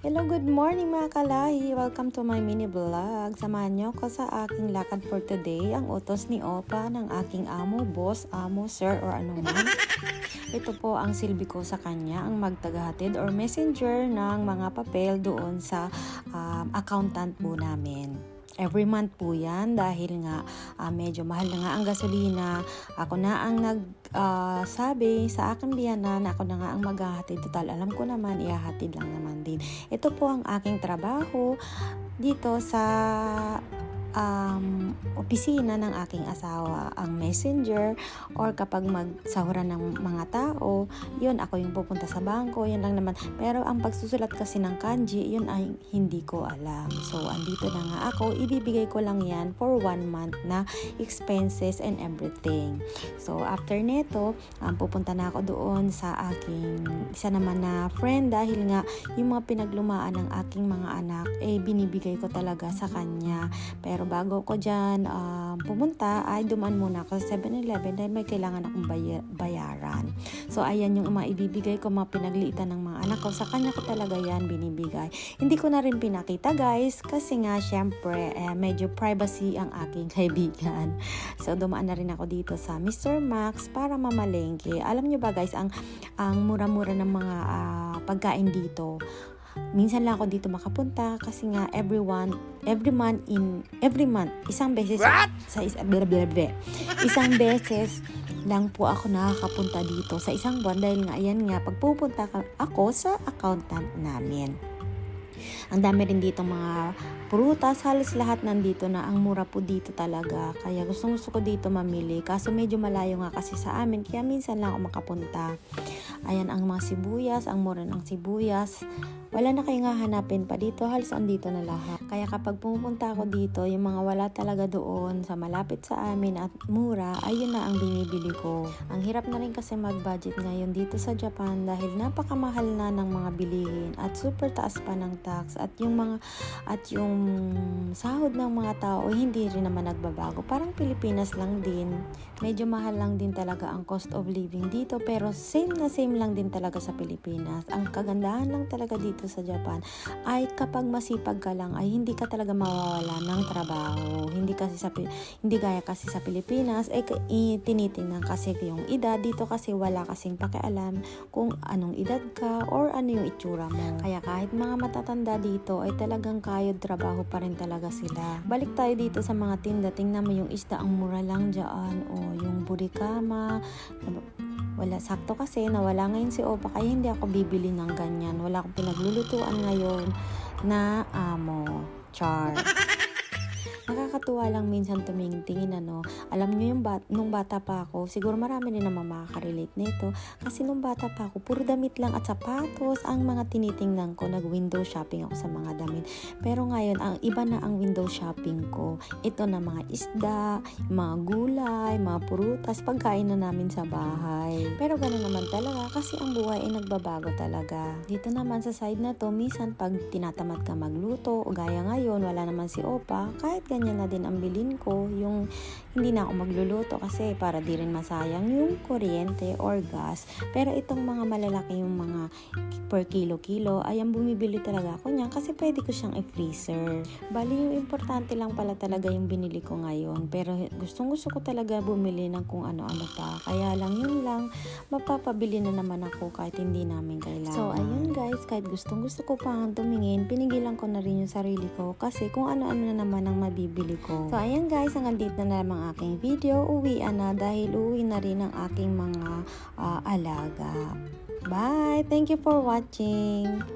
Hello, good morning mga kalahi! Welcome to my mini vlog. Samahan niyo ko sa aking lakad for today. Ang utos ni Opa ng aking amo, boss, amo, sir, or ano man. Ito po ang silbi ko sa kanya, ang magtagahatid or messenger ng mga papel doon sa accountant po namin. Every month po yan dahil nga medyo mahal na nga ang gasolina. Ako na ang sabi sa aking biyanan na ako na nga ang maghahatid. Total, alam ko naman, ihahatid lang naman din. Ito po ang aking trabaho dito sa opisina ng aking asawa, ang messenger, or kapag magsahuran ng mga tao, yun ako yung pupunta sa bangko, yun lang naman. Pero ang pagsusulat kasi ng kanji, yun ay hindi ko alam. So andito na nga ako, ibibigay ko lang yan for 1 month na expenses and everything. So after neto, pupunta na ako doon sa aking isa naman na friend dahil nga yung mga pinaglumaan ng aking mga anak binibigay ko talaga sa kanya. Pero bago ko dyan pumunta ay dumaan muna ako sa 7-Eleven dahil may kailangan akong bayaran. So ayan yung mga ibibigay ko, mga pinagliitan ng mga anak ko, sa kanya ko talaga yan binibigay. Hindi ko na rin pinakita guys kasi nga syempre medyo privacy ang aking kaibigan. So dumaan na rin ako dito sa Mr. Max para mamalengke. Alam nyo ba guys, ang mura-mura ng mga pagkain dito. Minsan lang ako dito makapunta kasi nga every month isang beses isang beses lang po ako nakakapunta dito sa isang buwan dahil nga ayan nga pagpupunta ako sa accountant namin. Ang dami rin dito mga prutas, halos lahat nandito na, ang mura po dito talaga. Kaya gusto ko dito mamili. Kaso medyo malayo nga kasi sa amin, kaya minsan lang ako makapunta. Ayan ang mga sibuyas, ang mura ng sibuyas. Wala na kayong hahanapin pa dito, halos andito na lahat. Kaya kapag pumunta ako dito, yung mga wala talaga doon sa malapit sa amin at mura, ayun na ang binibili ko. Ang hirap na rin kasi mag-budget ngayon dito sa Japan dahil napakamahal na ng mga bilihin at super taas pa ng tax at yung sahod ng mga tao hindi rin naman nagbabago. Parang Pilipinas lang din. Medyo mahal lang din talaga ang cost of living dito pero same lang din talaga sa Pilipinas. Ang kagandahan lang talaga dito sa Japan ay kapag masipag ka lang ay hindi ka talaga mawawala ng trabaho. Hindi gaya kasi sa Pilipinas tinitingnan kasi yung edad. Dito kasi wala kasing pakialam kung anong edad ka or ano yung itsura mo. Kaya kahit mga matatanda dito ay talagang kayod trabaho pa rin talaga sila. Balik tayo dito sa mga tinda. Tingnan mo yung isda, ang mura lang dyan. O yung burikama. Wala, sakto kasi nawala ngayon si Opa kaya hindi ako bibili ng ganyan. Wala akong pinaglulutuan ngayon na amo. Char. Nakakatuwa lang minsan tumingin ano. Alam niyo yung nung bata pa ako, siguro marami din naman makaka-relate nito. Kasi nung bata pa ako, puro damit lang at sapatos ang mga tinitingnan ko. Nag-window shopping ako sa mga damit. Pero ngayon, ang iba na ang window shopping ko. Ito na mga isda, mga gulay, mga prutas, pagkain na namin sa bahay. Pero gano'n naman talaga kasi ang buhay ay nagbabago talaga. Dito naman sa side na to, minsan pag tinatamad ka magluto, o gaya ngayon, wala naman si Opa, kahit ganyan na din ang bilin ko, yung hindi na ako magluluto kasi para di rin masayang yung kuryente or gas. Pero itong mga malalaki yung mga per kilo ay ang bumibili talaga ako niyan kasi pwede ko siyang i-freezer. Bali yung importante lang pala talaga yung binili ko ngayon, pero gusto ko talaga bumili ng kung ano-ano pa. Kaya lang yun lang, mapapabili na naman ako kahit hindi namin kailangan. So ayun guys, kahit gusto ko pang tumingin, pinigilan ko na rin yung sarili ko kasi kung ano-ano na naman ang mabibili ko. So ayan guys, hanggang dito na naman ang aking video. Uwian na dahil uwi na rin ang aking mga alaga. Bye! Thank you for watching!